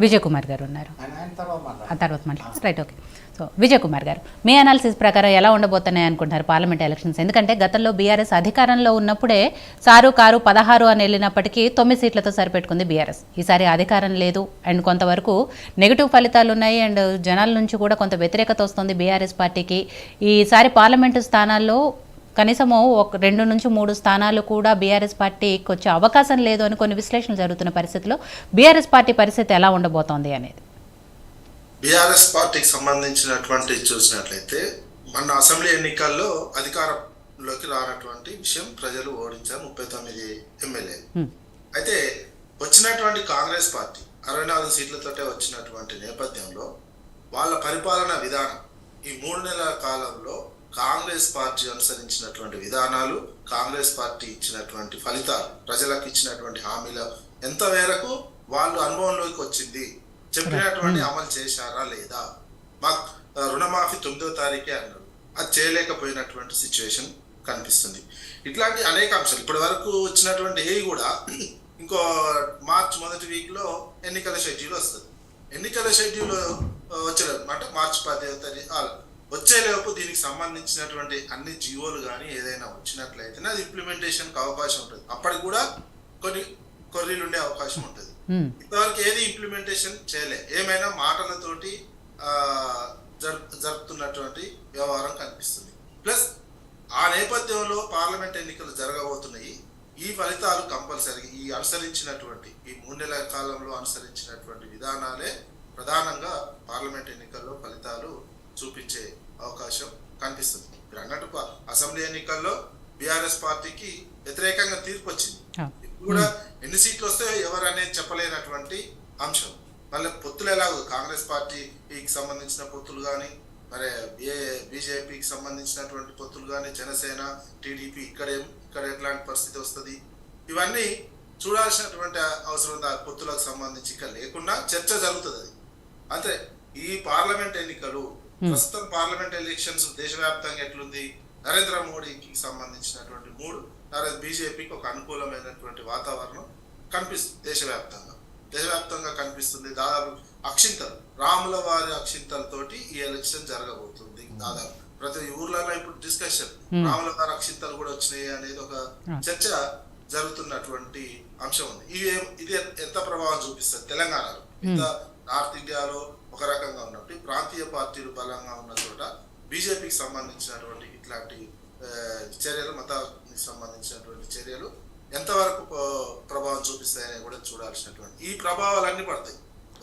విజయ్ కుమార్ గారు ఉన్నారు. ఆ తర్వాత మాట్లాడు. Right, okay. So Vijay Kumar గారు, మీ అనాలిసిస్ ప్రకారం ఎలా ఉండబోతున్నాయి అనుకుంటున్నారు పార్లమెంట్ ఎలక్షన్స్? ఎందుకంటే గతంలో బీఆర్ఎస్ అధికారంలో ఉన్నప్పుడే సారు కారు 16 అని వెళ్ళినప్పటికీ 9 సీట్లతో సరిపెట్టుకుంది బీఆర్ఎస్. ఈసారి అధికారం లేదు అండ్ కొంతవరకు నెగిటివ్ ఫలితాలు ఉన్నాయి అండ్ జనాల నుంచి కూడా కొంత వ్యతిరేకత వస్తుంది బీఆర్ఎస్ పార్టీకి. ఈసారి పార్లమెంటు స్థానాల్లో కనీసము 2 నుంచి 3 స్థానాలు కూడా బీఆర్ఎస్ పార్టీకి వచ్చే అవకాశం లేదు అని కొన్ని విశ్లేషణలు జరుగుతున్న పరిస్థితిలో బీఆర్ఎస్ పార్టీ పరిస్థితి ఎలా ఉండబోతోంది అనేది? బీఆర్ఎస్ పార్టీకి సంబంధించినటువంటి చూసినట్లయితే మన అసెంబ్లీ ఎన్నికల్లో అధికారంలోకి రానటువంటి విషయం ప్రజలు ఓడించారు 39 ఎమ్మెల్యేలు. అయితే వచ్చినటువంటి కాంగ్రెస్ పార్టీ 64 సీట్లతోటే వచ్చినటువంటి నేపథ్యంలో వాళ్ళ పరిపాలన విధానం ఈ 3 నెలల కాలంలో కాంగ్రెస్ పార్టీ అనుసరించినటువంటి విధానాలు, కాంగ్రెస్ పార్టీ ఇచ్చినటువంటి ఫలితాలు, ప్రజలకు ఇచ్చినటువంటి హామీలు ఎంత మేరకు వాళ్ళు అనుభవంలోకి వచ్చింది, చెప్పినటువంటి అమలు చేశారా లేదా? మాకు రుణమాఫీ 9వ తారీఖే అన్నారు, అది చేయలేకపోయినటువంటి సిచ్యువేషన్ కనిపిస్తుంది. ఇట్లాంటి అనేక అంశాలు ఇప్పటి వరకు వచ్చినటువంటి ఏ కూడా ఇంకో మార్చ్ మొదటి వీక్లో ఎన్నికల షెడ్యూల్ వస్తుంది. ఎన్నికల షెడ్యూల్ వచ్చేటప్పుడు మార్చి 10వ తారీఖు వచ్చేలోపు దీనికి సంబంధించినటువంటి అన్ని జీవోలు కానీ ఏదైనా వచ్చినట్లయితేనే అది ఇంప్లిమెంటేషన్కి అవకాశం ఉంటుంది. అప్పటికి కూడా కొన్ని కొర్రీలు ఉండే అవకాశం ఉంటుంది. ఇంతవరకు ఏది ఇంప్లిమెంటేషన్ చేయలే, ఏమైనా మాటలతోటి జరుపుతున్నటువంటి వ్యవహారం కనిపిస్తుంది. ప్లస్ ఆ నేపథ్యంలో పార్లమెంట్ ఎన్నికలు జరగబోతున్నాయి. ఈ ఫలితాలు కంపల్సరీ ఈ అనుసరించినటువంటి ఈ 3 నెలల కాలంలో అనుసరించినటువంటి విధానాలే ప్రధానంగా పార్లమెంట్ ఎన్నికల్లో ఫలితాలు చూపించే అవకాశం కనిపిస్తుంది. మీరు అన్నట్టు అసెంబ్లీ ఎన్నికల్లో బీఆర్ఎస్ పార్టీకి వ్యతిరేకంగా తీర్పు వచ్చింది. ఇప్పుడు కూడా ఎన్ని సీట్లు వస్తే ఎవరు అనేది చెప్పలేనటువంటి అంశం. మళ్ళీ పొత్తులు ఎలాగో కాంగ్రెస్ పార్టీకి సంబంధించిన పొత్తులు కానీ, మరి బీజేపీకి సంబంధించినటువంటి పొత్తులు కానీ, జనసేన, టీడీపీ ఇక్కడ ఎట్లాంటి పరిస్థితి వస్తుంది, ఇవన్నీ చూడాల్సినటువంటి అవసరం పొత్తులకు సంబంధించి ఇక్కడ లేకుండా చర్చ జరుగుతుంది. అది అంతే. ఈ పార్లమెంట్ ఎన్నికలు ప్రస్తుతం పార్లమెంట్ ఎలక్షన్స్ దేశవ్యాప్తంగా ఎట్లుంది, నరేంద్ర మోడీకి సంబంధించినటువంటి బీజేపీకి ఒక అనుకూలమైనటువంటి వాతావరణం కనిపిస్తుంది. దేశవ్యాప్తంగా కనిపిస్తుంది. దాదాపు అక్షింతలు, రాముల వారి అక్షింతలతోటి ఈ ఎలక్షన్ జరగబోతుంది. దాదాపు ప్రతి ఊర్లలో ఇప్పుడు డిస్కషన్ రాముల వారి అక్షింతలు కూడా వచ్చినాయి అనేది ఒక చర్చ జరుగుతున్నటువంటి అంశం ఉంది. ఇది ఎంత ప్రభావం చూపిస్తుంది తెలంగాణలో? ఇంత నార్త్ ఇండియాలో ఒక రకంగా ఉన్నట్టు ప్రాంతీయ పార్టీలు బలంగా ఉన్న చోట బీజేపీకి సంబంధించినటువంటి ఇట్లాంటి చర్యలు, మతానికి సంబంధించినటువంటి చర్యలు ఎంతవరకు ప్రభావం చూపిస్తాయని కూడా చూడాల్సినటువంటి ఈ ప్రభావాలన్నీ పడతాయి.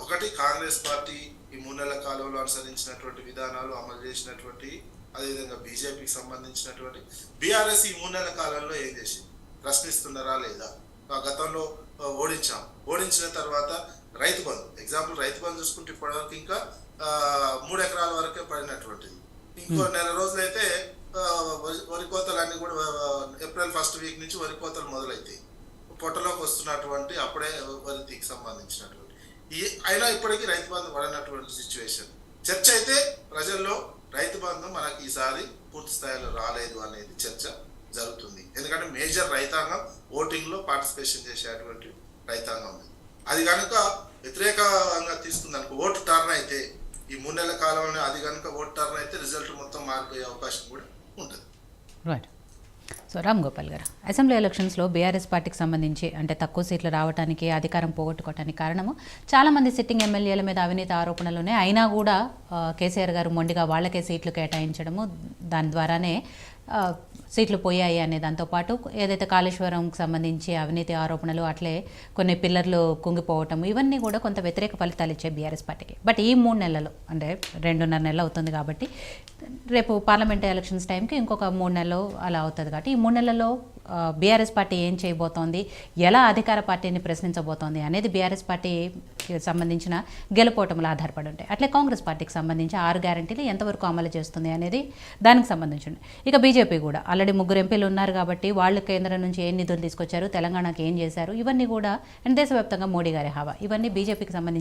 ఒకటి, కాంగ్రెస్ పార్టీ ఈ 3 నెలల కాలంలో అనుసరించినటువంటి విధానాలు అమలు చేసినటువంటి, అదేవిధంగా బీజేపీకి సంబంధించినటువంటి బీఆర్ఎస్ ఈ 3 నెలల కాలంలో ఏం చేసింది, ప్రశ్నిస్తున్నారా లేదా? గతంలో ఓడించిన తర్వాత రైతు బంధు, ఎగ్జాంపుల్ రైతు బంధు చూసుకుంటే ఇప్పటివరకు ఇంకా 3 ఎకరాల వరకే పడినటువంటిది. ఇంకో నెల రోజులైతే వరి కోతలన్నీ కూడా ఏప్రిల్ 1st వీక్ నుంచి వరి కోతలు మొదలైతాయి. పొట్టలోకి వస్తున్నటువంటి అప్పుడే వరికి సంబంధించినటువంటి అయినా ఇప్పటికీ రైతు బంధు పడినటువంటి సిచ్యువేషన్. చర్చ అయితే ప్రజల్లో రైతు బంధు మనకి ఈసారి పూర్తి స్థాయిలో రాలేదు అనేది చర్చ జరుగుతుంది. ఎందుకంటే మేజర్ రైతాంగం ఓటింగ్లో పార్టిసిపేషన్ చేసేటువంటి రైతాంగం ఉంది. అది కనుక వ్యతిరేకంగా తీసుకుందనుకో, ఓటు టర్న్ అయితే ఈ 3 నెలల కాలంలో అది కనుక ఓటు టర్న్ అయితే రిజల్ట్ మొత్తం మారిపోయే అవకాశం కూడా ఉంటుంది. రైట్. సో రామ్ గోపాల్ గారు, అసెంబ్లీ ఎలక్షన్స్లో బీఆర్ఎస్ పార్టీకి సంబంధించి అంటే తక్కువ సీట్లు రావడానికి, అధికారం పోగొట్టుకోవడానికి కారణము చాలామంది సిట్టింగ్ ఎమ్మెల్యేల మీద అవినీతి ఆరోపణలునే అయినా కూడా కేసీఆర్ గారు మొండిగా వాళ్ళకే సీట్లు కేటాయించడము, దాని ద్వారానే సీట్లు పోయాయి అనే దాంతోపాటు ఏదైతే కాళేశ్వరంకి సంబంధించి అవినీతి ఆరోపణలు, అట్లే కొన్ని పిల్లర్లు కుంగిపోవటం, ఇవన్నీ కూడా కొంత వ్యతిరేక ఫలితాలు ఇచ్చాయి బీఆర్ఎస్ పార్టీకి. బట్ ఈ 3 నెలలు అంటే 2.5 నెలలు అవుతుంది కాబట్టి, రేపు పార్లమెంట్ ఎలక్షన్స్ టైంకి ఇంకొక 3 నెలలు అలా అవుతుంది కాబట్టి, ఈ 3 నెలల్లో బీఆర్ఎస్ పార్టీ ఏం చేయబోతోంది, ఎలా అధికార పార్టీని ప్రశ్నించబోతోంది అనేది బీఆర్ఎస్ పార్టీకి సంబంధించిన గెలుపోవటంలో ఆధారపడి ఉంటాయి. అట్లే కాంగ్రెస్ పార్టీకి సంబంధించి 6 గ్యారెంటీలు ఎంతవరకు అమలు చేస్తుంది అనేది దానికి సంబంధించి. ఇక బీజేపీ కూడా ఆల్రెడీ 3 ఎంపీలు ఉన్నారు కాబట్టి వాళ్ళు కేంద్రం నుంచి ఏం నిధులు తీసుకొచ్చారు, తెలంగాణకి ఏం చేశారు, ఇవన్నీ కూడా అండ్ దేశవ్యాప్తంగా మోడీ గారి హవా, ఇవన్నీ బీజేపీకి సంబంధించి